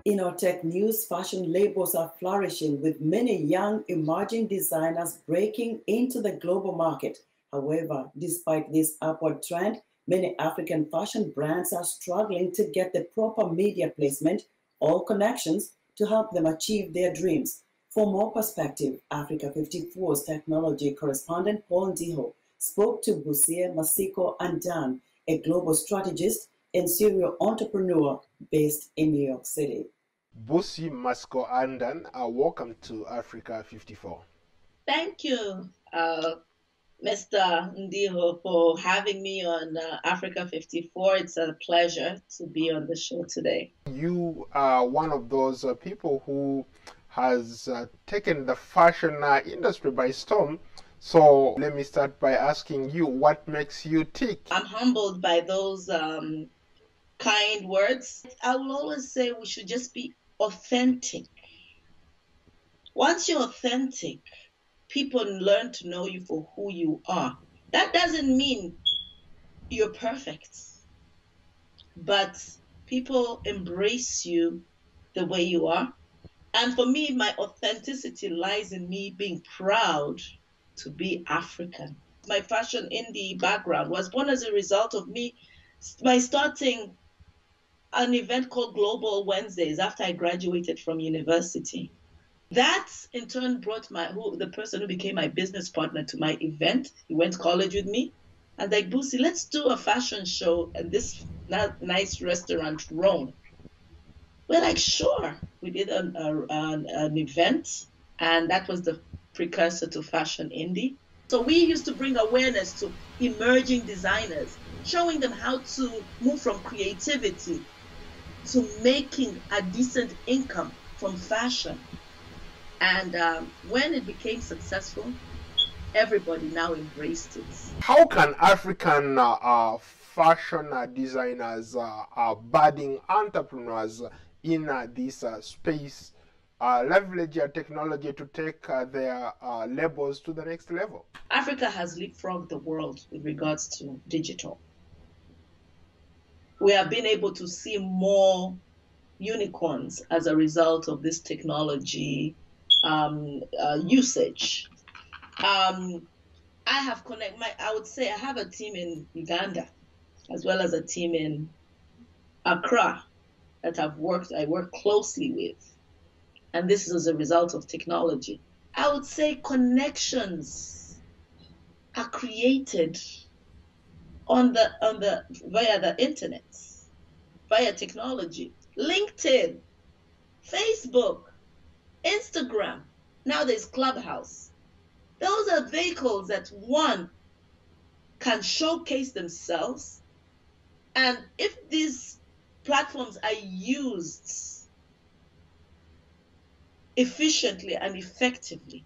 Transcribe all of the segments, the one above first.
In our tech news, fashion labels are flourishing with many young emerging designers breaking into the global market. However, despite this upward trend, many African fashion brands are struggling to get the proper media placement or connections to help them achieve their dreams. For more perspective, Africa 54's technology correspondent Paul Ndiho spoke to Busie Matsiko-Andan, a global strategist and serial entrepreneur based in New York City. Busie Matsiko-Andan, welcome to Africa 54. Thank you, Mr. Ndiho, for having me on Africa 54. It's a pleasure to be on the show today. You are one of those people who has taken the fashion industry by storm. So let me start by asking you, what makes you tick? I'm humbled by those kind words. I will always say we should just be authentic. Once you're authentic, people learn to know you for who you are. That doesn't mean you're perfect, but people embrace you the way you are. And for me, my authenticity lies in me being proud to be African. My fashion indie background was born as a result of me by starting an event called Global Wednesdays after I graduated from university. That in turn brought the person who became my business partner to my event. He went to college with me. And like, Busie, let's do a fashion show at this nice restaurant, Rome. We're like, sure. We did an event, and that was the precursor to Fashion Indie. So we used to bring awareness to emerging designers, showing them how to move from creativity to making a decent income from fashion. And when it became successful, everybody now embraced it. How can African fashion designers, budding entrepreneurs in this space leverage technology to take their labels to the next level? Africa has leapfrogged the world with regards to digital. We have been able to see more unicorns as a result of this technology usage. I would say I have a team in Uganda as well as a team in Accra that I work closely with. And this is as a result of technology. I would say connections are created via the internet, via technology. LinkedIn, Facebook, Instagram, now there's Clubhouse. Those are vehicles that one can showcase themselves. And if these platforms are used efficiently and effectively,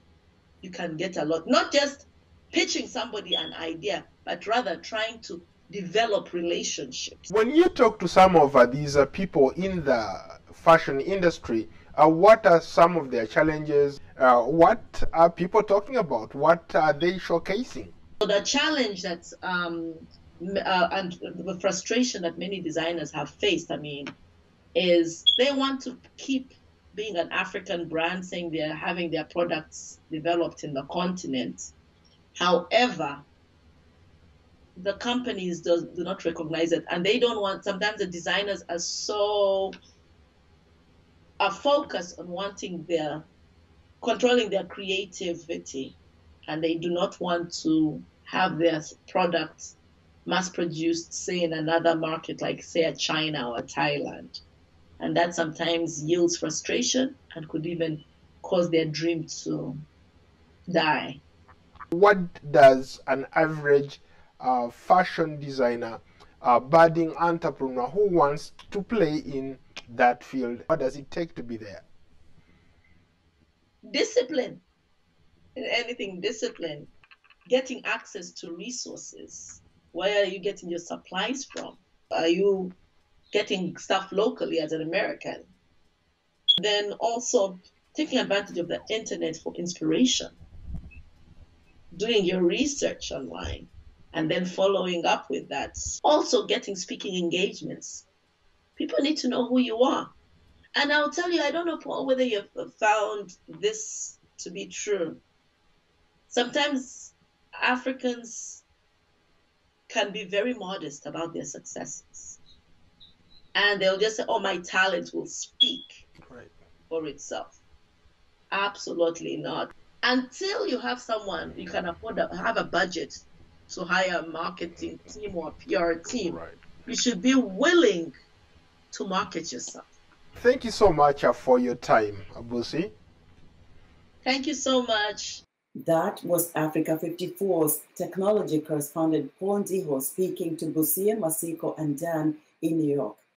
you can get a lot. Not just pitching somebody an idea, but rather trying to develop relationships. When you talk to some of these people in the fashion industry, what are some of their challenges? What are people talking about? What are they showcasing? So the challenge that's and the frustration that many designers have faced, is they want to keep being an African brand, saying they're having their products developed in the continent. However, the companies do not recognize it, and they don't want. Sometimes the designers are focused on controlling their creativity, and they do not want to have their products mass-produced, say, in another market, like, say, a China or a Thailand. And that sometimes yields frustration and could even cause their dream to die. What does an average fashion designer, budding entrepreneur who wants to play in that field, what does it take to be there? Discipline. In anything, discipline. Getting access to resources. Where are you getting your supplies from? Are you getting stuff locally as an American? Then also taking advantage of the internet for inspiration. Doing your research online and then following up with that. Also getting speaking engagements. People need to know who you are. And I'll tell you, I don't know, Paul, whether you've found this to be true. Sometimes Africans can be very modest about their successes. And they'll just say, oh, my talent will speak for itself. Absolutely not. Until you have someone, you can afford to have a budget to hire a marketing team or a PR team. You should be willing to market yourself. Thank you so much for your time, Busie. Thank you so much. That was Africa 54's technology correspondent Paul Ndiho speaking to Busie Matsiko-Andan in New York.